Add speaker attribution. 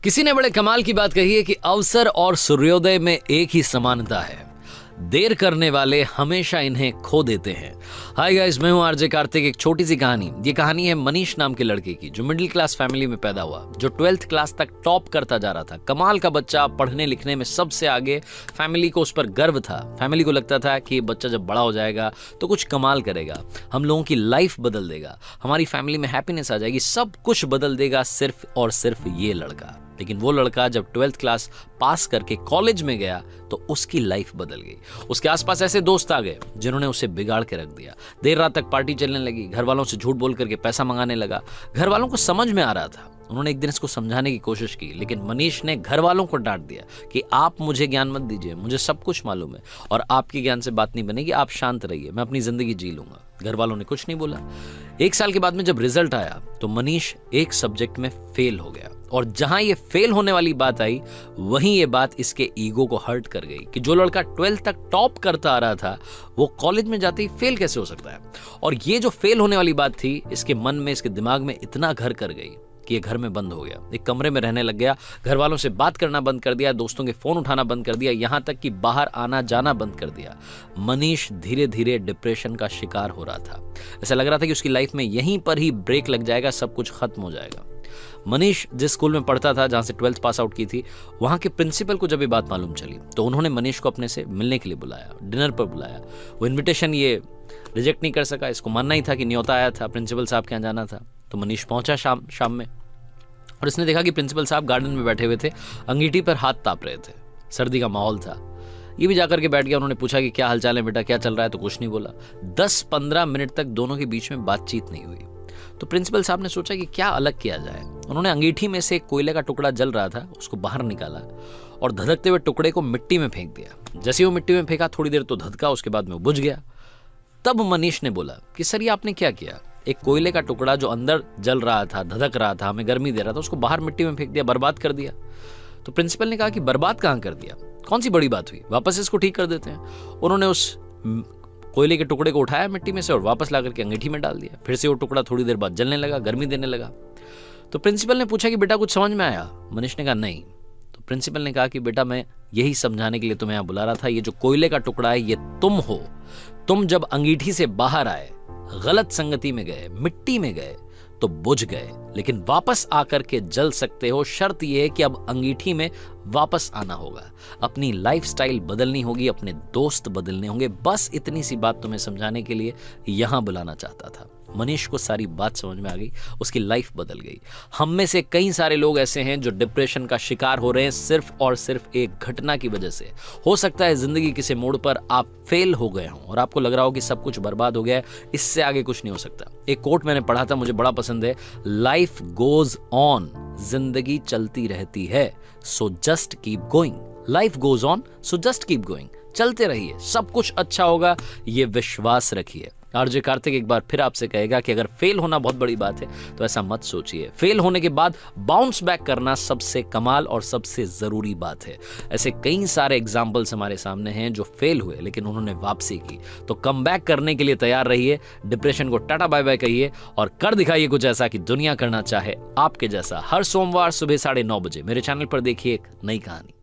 Speaker 1: किसी ने बड़े कमाल की बात कही है कि अवसर और सूर्योदय में एक ही समानता है, देर करने वाले हमेशा इन्हें खो देते हैं। हाय गाइस, मैं हूं आरजे कार्तिक। एक छोटी सी कहानी। ये कहानी है मनीष नाम के लड़के की, जो मिडिल क्लास फैमिली में पैदा हुआ, जो 12th क्लास तक टॉप करता जा रहा था। कमाल का बच्चा, पढ़ने लिखने में सबसे आगे। फैमिली को उस पर गर्व था। फैमिली को लगता था कि ये बच्चा जब बड़ा हो जाएगा तो कुछ कमाल करेगा, हम लोगों की लाइफ बदल देगा, हमारी फैमिली में हैप्पीनेस आ जाएगी, सब कुछ बदल देगा सिर्फ और सिर्फ ये लड़का। लेकिन वो लड़का जब 12th क्लास पास करके कॉलेज में गया तो उसकी लाइफ बदल गई। उसके आसपास ऐसे दोस्त आ गए जिन्होंने उसे बिगाड़ के रख दिया। देर रात तक पार्टी चलने लगी, घर वालों से झूठ बोल करके पैसा मंगाने लगा। घर वालों को समझ में आ रहा था, उन्होंने एक दिन इसको समझाने की कोशिश की, लेकिन मनीष ने घर वालों को डांट दिया कि आप मुझे ज्ञान मत दीजिए, मुझे सब कुछ मालूम है और आपके ज्ञान से बात नहीं बनेगी, आप शांत रहिए, मैं अपनी जिंदगी जी लूंगा। घर वालों ने कुछ नहीं बोला। 1 साल के बाद में जब रिजल्ट आया तो मनीष एक सब्जेक्ट में फेल हो गया, और जहां ये फेल होने वाली बात आई वहीं ये बात इसके ईगो को हर्ट कर गई कि जो लड़का 12th तक टॉप करता आ रहा था वो कॉलेज में जाते ही फेल कैसे हो सकता है। और ये जो फेल होने वाली बात थी इसके मन में, इसके दिमाग में इतना घर कर गई कि ये घर में बंद हो गया, एक कमरे में रहने लग गया, घर वालों से बात करना बंद कर दिया, दोस्तों के फोन उठाना बंद कर दिया, यहां तक कि बाहर आना जाना बंद कर दिया। मनीष धीरे धीरे डिप्रेशन का शिकार हो रहा था। ऐसा लग रहा था कि उसकी लाइफ में यहीं पर ही ब्रेक लग जाएगा, सब कुछ खत्म हो जाएगा। मनीष जिस स्कूल में पढ़ता था, जहां से 12th पास आउट की थी, वहां के प्रिंसिपल को जब ये बात मालूम चली तो उन्होंने मनीष को अपने से मिलने के लिए बुलाया, डिनर पर बुलाया। वो इन्विटेशन ये रिजेक्ट नहीं कर सका, इसको मानना ही था कि न्योता आया था, प्रिंसिपल साहब के यहाँ जाना था। तो मनीष पहुंचा शाम में, और इसने देखा कि प्रिंसिपल साहब गार्डन में बैठे हुए थे, अंगीठी पर हाथ ताप रहे थे, सर्दी का माहौल था। ये भी जाकर के बैठ गया। उन्होंने पूछा कि क्या हालचाल है बेटा, क्या चल रहा है, तो कुछ नहीं बोला। 10-15 मिनट तक दोनों के बीच में बातचीत नहीं हुई। तो प्रिंसिपल साहब ने सोचा कि क्या अलग किया जाए। उन्होंने अंगीठी में से कोयले का टुकड़ा जल रहा था, उसको बाहर निकाला और धधकते हुए टुकड़े को मिट्टी में फेंक दिया। जैसे वो मिट्टी में फेंका, थोड़ी देर तो धधका, उसके बाद में वो बुझ गया। तब मनीष ने बोला कि सर, ये आपने क्या किया? एक कोयले का टुकड़ा जो अंदर जल रहा था, धधक रहा था, हमें गर्मी दे रहा था, उसको बाहर मिट्टी में फेंक दिया, बर्बाद कर दिया। तो प्रिंसिपल ने कहा कि बर्बाद कहां कर दिया, कौन सी बड़ी बात हुई, वापस इसको ठीक कर देते हैं। उन्होंने उस कोयले के टुकड़े को उठाया मिट्टी में से और वापस ला करके अंगीठी में डाल दिया। फिर से वो टुकड़ा थोड़ी देर बाद जलने लगा, गर्मी देने लगा। तो प्रिंसिपल ने पूछा कि बेटा कुछ समझ में आया? मनीष ने कहा नहीं। तो प्रिंसिपल ने कहा कि बेटा, मैं यही समझाने के लिए तुम्हें यहां बुला रहा था, ये जो कोयले का टुकड़ा है ये तुम हो। तुम जब अंगीठी से बाहर आए, गलत संगति में गए, मिट्टी में गए तो बुझ गए, लेकिन वापस आकर के जल सकते हो। शर्त यह है कि अब अंगीठी में वापस आना होगा, अपनी लाइफस्टाइल बदलनी होगी, अपने दोस्त बदलने होंगे। बस इतनी सी बात तुम्हें समझाने के लिए यहां बुलाना चाहता था। मनीष को सारी बात समझ में आ गई, उसकी लाइफ बदल गई। हम में से कई सारे लोग ऐसे हैं जो डिप्रेशन का शिकार हो रहे हैं सिर्फ और सिर्फ एक घटना की वजह से। हो सकता है जिंदगी किसी मोड़ पर आप फेल हो गए हों और आपको लग रहा हो कि सब कुछ बर्बाद हो गया है, इससे आगे कुछ नहीं हो सकता। एक कोट मैंने पढ़ा था, मुझे बड़ा पसंद है, लाइफ गोज ऑन, जिंदगी चलती रहती है, so just keep going. Life goes on, so just keep going. चलते रहिए, सब कुछ अच्छा होगा, ये विश्वास रखिए। आरजे कार्तिक एक बार फिर आपसे कहेगा कि अगर फेल होना बहुत बड़ी बात है तो ऐसा मत सोचिए। फेल होने के बाद बाउंस बैक करना सबसे कमाल और सबसे जरूरी बात है। ऐसे कई सारे एग्जाम्पल्स हमारे सामने हैं जो फेल हुए लेकिन उन्होंने वापसी की। तो कम बैक करने के लिए तैयार रहिए, डिप्रेशन को टाटा बाय बाय कहिए और कर दिखाइए कुछ ऐसा कि दुनिया करना चाहे आपके जैसा। हर सोमवार सुबह 9:30 बजे मेरे चैनल पर देखिए एक नई कहानी।